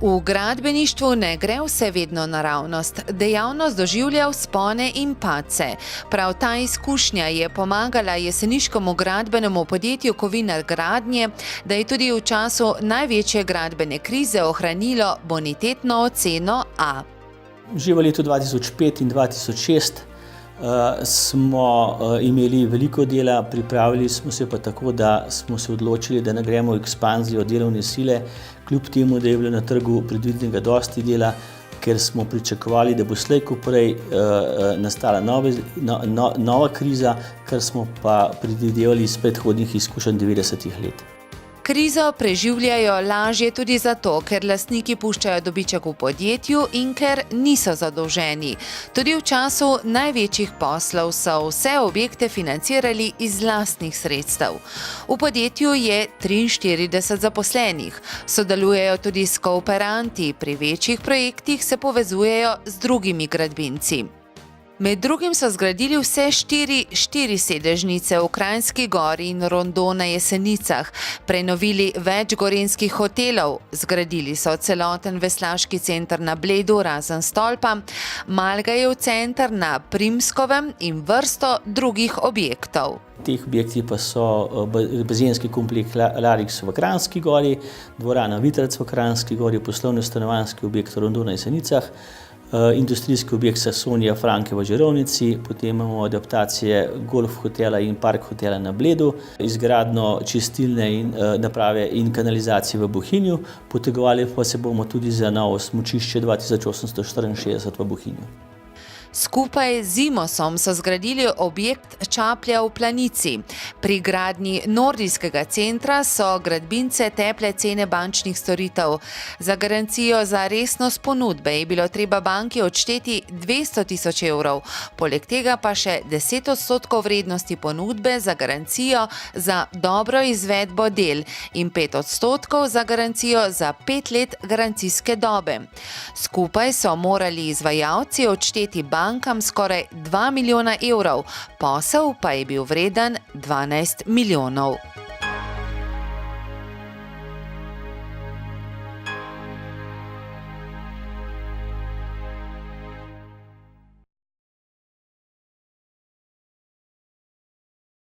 V gradbeništvu ne gre vse vedno naravnost, dejavnost doživlja vzpone in padce. Prav ta izkušnja je pomagala jeseniškemu gradbenemu podjetju Kovinar Gradnje, da je tudi v času največje gradbene krize ohranilo bonitetno oceno A. Že v letu 2005 in 2006 smo imeli veliko dela, pripravili smo se pa tako, da smo se odločili, da ne gremo v ekspanzijo delovne sile, kljub temu, da je bilo na trgu predvidenega dosti dela, ker smo pričakovali, da bo slej ko prej nastala nova kriza, kar smo pa predvidevali iz predhodnih izkušenj 90-ih let. Krizo preživljajo lažje tudi zato, ker lastniki puščajo dobiček v podjetju in ker niso zadolženi. Tudi v času največjih poslov so vse objekte financirali iz lastnih sredstev. V podjetju je 43 zaposlenih. Sodelujejo tudi s kooperanti, pri večjih projektih se povezujejo z drugimi gradbinci. Med drugim so zgradili vse štiri sedežnice v Kranjski Gori in rondo na Jesenicah, prenovili več gorenjskih hotelov, zgradili so celoten veslaški center na Bledu razen stolpa, Malgajev center na Primskovem in vrsto drugih objektov. Teh objekti pa so bazenski kompleks Larix v Kranjski Gori, dvorana Vitrc v Kranjski Gori, poslovno-stanovanjski objekt rondo na Jesenicah, industrijski objekt Saxonia Franke v Žirovnici, potem imamo adaptacije golf hotela in park hotela na Bledu, izgradnjo čistilne naprave in kanalizacije v Bohinju, potegovali pa se bomo tudi za novo smučišče 2864 v Bohinju. Skupaj z Imosom so zgradili objekt Čaplja v Planici. Pri gradnji nordijskega centra so gradbince teple cene bančnih storitev. Za garancijo za resnost ponudbe je bilo treba banki odšteti 200 000 evrov, poleg tega pa še 10% vrednosti ponudbe za garancijo za dobro izvedbo del in 5% za garancijo za 5 let garancijske dobe. Skupaj so morali izvajalci odšteti bankam skoraj 2 milijona evrov, posel pa je bil vreden 12 milijonov.